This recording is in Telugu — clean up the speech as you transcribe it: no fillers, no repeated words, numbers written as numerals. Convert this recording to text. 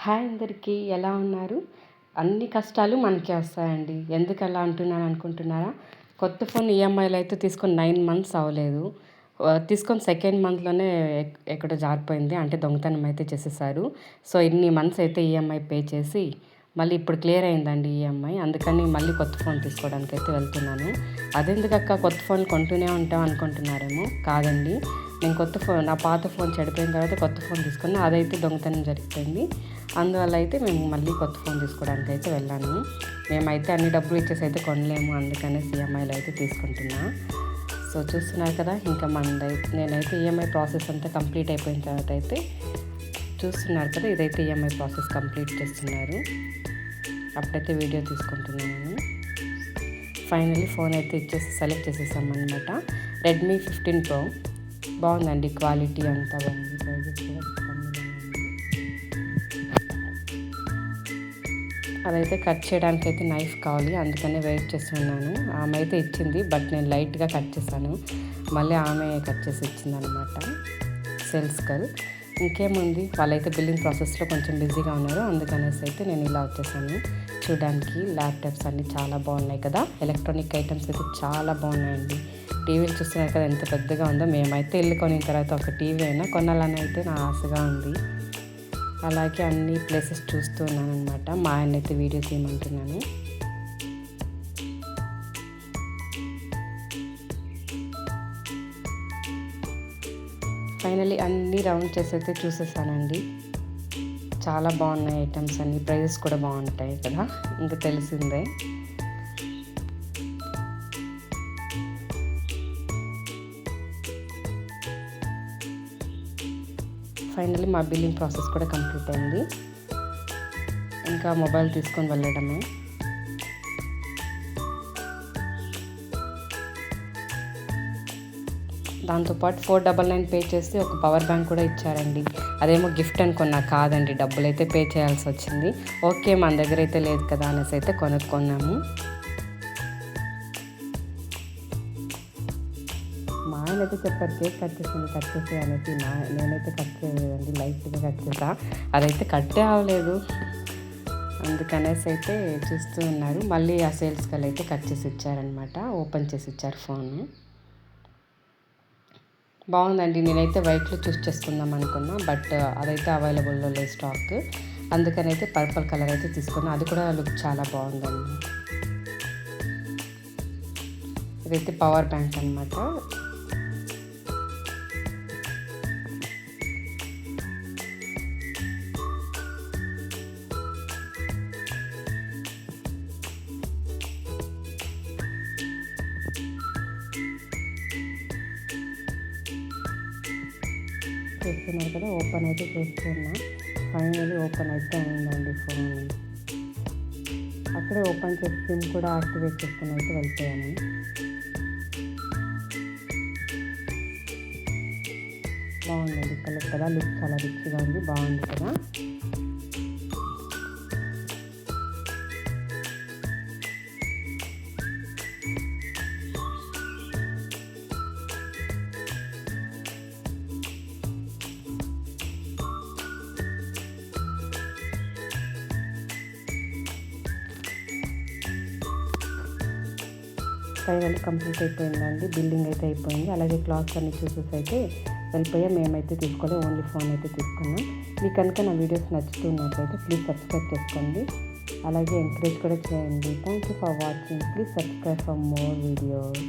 హాయ్ అందరికీ ఎలా ఉన్నారు? అన్ని కష్టాలు మనకే వస్తాయండి. ఎందుకు అలా అంటున్నాను అనుకుంటున్నారా? కొత్త ఫోన్ ఈఎంఐలో అయితే తీసుకొని 9 మంత్స్ అవ్వలేదు. తీసుకొని సెకండ్ మంత్‌లోనే ఎక్కడో జారిపోయింది. అంటే దొంగతనం అయితే చేసేసారు. సో, ఇన్ని మంత్స్ అయితే ఈఎంఐ పే చేసి మళ్ళీ ఇప్పుడు క్లియర్ అయిందండి ఈఎంఐ. అందుకని మళ్ళీ కొత్త ఫోన్ తీసుకోవడానికైతే వెళ్తున్నాను. అదెందుకక్కా కొత్త ఫోన్ కొంటూనే ఉంటాం అనుకుంటున్నారేమో. కాదండి. నేను నా పాత ఫోన్ చెడిపోయిన తర్వాత కొత్త ఫోన్ తీసుకున్నా. అదైతే దొంగతనం జరిగిపోయింది. అందువల్ల అయితే మేము మళ్ళీ కొత్త ఫోన్ తీసుకోవడానికి అయితే వెళ్ళాను. మేమైతే అన్ని డబ్బులు ఇచ్చేసి అయితే కొనలేము. అందుకనేసి ఈఎంఐలో అయితే తీసుకుంటున్నా. సో, చూస్తున్నారు కదా! ఇంకా నేనైతే ఈఎంఐ ప్రాసెస్ అంతా కంప్లీట్ అయిపోయిన తర్వాత అయితే చూస్తున్నారు కదా! ఇదైతే ఈఎంఐ ప్రాసెస్ కంప్లీట్ చేస్తున్నారు. అప్పుడైతే వీడియో తీసుకుంటున్నాను. ఫైనల్లీ ఫోన్ అయితే సెలెక్ట్ చేసేసామన్నమాట. రెడ్మీ 15 ప్రో బాగుందండి. క్వాలిటీ అంతా బాగుంది. ప్రైజెస్ కూడా కమ్మిగానే ఉంది. అదైతే కట్ చేయడానికి అయితే నైఫ్ కావాలి. అందుకనే వెయిట్ చేస్తున్నాను. ఆమె అయితే ఇచ్చింది. బట్ నేను లైట్గా కట్ చేశాను. మళ్ళీ ఆమె కట్ చేసి ఇచ్చిందనమాట. Sales girl. ఇంకేముంది, వాళ్ళైతే బిల్లింగ్ ప్రాసెస్లో కొంచెం బిజీగా ఉన్నారు. అందుకనేసి అయితే నేను ఇలా వచ్చేసాను. చూడడానికి ల్యాప్టాప్స్ అన్నీ చాలా బాగున్నాయి కదా! ఎలక్ట్రానిక్ ఐటమ్స్ అయితే చాలా బాగున్నాయండి. టీవీలు చూస్తున్నారు కదా ఎంత పెద్దగా ఉందో. మేమైతే ఇల్లు కొనిన తర్వాత ఒక టీవీ అయినా కొనాలని అయితే నా ఆశగా ఉంది. అలాగే అన్ని ప్లేసెస్ చూస్తూ ఉన్నాను అనమాట. మా ఆయన అయితే వీడియో తీయమంటున్నాను. ఫైనల్లీ అన్ని రౌండ్ చేసి అయితే చూసేసానండి. చాలా బాగున్నాయి ఐటమ్స్ అన్ని. ప్రైజెస్ కూడా బాగుంటాయి కదా, ఇంకా తెలిసిందే. ఫైనల్లీ మా బిల్లింగ్ ప్రాసెస్ కూడా కంప్లీట్ అయింది. ఇంకా మొబైల్ తీసుకొని వెళ్ళడమే. దాంతోపాటు 499 పే చేసి ఒక పవర్ బ్యాంక్ కూడా ఇచ్చారండి. అదేమో గిఫ్ట్ అనుకున్నా, కాదండి, డబ్బులైతే పే చేయాల్సి వచ్చింది. ఓకే, మన దగ్గర అయితే లేదు కదా అనేసి అయితే కొనుక్కున్నాము. మా ఆయన అయితే చెప్పారు కేక్ కట్ చేసి అనేసి. నేనైతే కట్ చేయలేదండి, లైట్గా కట్ చేసా. అదైతే కట్టే అవ్వలేదు. అందుకనేసి అయితే చూస్తూ ఉన్నారు. మళ్ళీ ఆ సేల్స్ గర్ల్ అయితే కట్ చేసి ఇచ్చారనమాట. ఓపెన్ చేసి ఇచ్చారు ఫోను. బాగుందండి. నేనైతే వైట్లో చూస్ చేసుకుందాం అనుకున్నా. బట్ అదైతే అవైలబుల్లో లేదు స్టాక్. అందుకని అయితే పర్పుల్ కలర్ అయితే తీసుకున్నా. అది కూడా లుక్ చాలా బాగుందండి. ఇదైతే పవర్ బ్యాంక్ అనమాట. చూస్తున్నారు కదా, ఓపెన్ అయితే చేస్తున్నా. ఫైనల్లీ ఓపెన్ అయితే అయిందండి ఫోన్. అక్కడే ఓపెన్ చేసి సిమ్ కూడా యాక్టివేట్ చేసుకుని అయితే వెళ్ళిపోయాను. బాగుందండి కలర్ కదా, లుక్ చాలా రిచ్గా ఉంది. బాగుంది కదా. ఫైనల్లీ కంప్లీట్ అయిపోయిందండి. బిల్డింగ్ అయితే అయిపోయింది. అలాగే క్లాత్స్ అన్ని చూసేసి అయితే వెళ్ళిపోయా. మేమైతే తీసుకోలేదు, ఓన్లీ ఫోన్ అయితే తీసుకున్నాం. మీకు కనుక నా వీడియోస్ నచ్చుతున్నట్లయితే ప్లీజ్ సబ్స్క్రైబ్ చేసుకోండి. అలాగే ఎంకరేజ్ కూడా చేయండి. Thank you for watching. Please subscribe for more videos.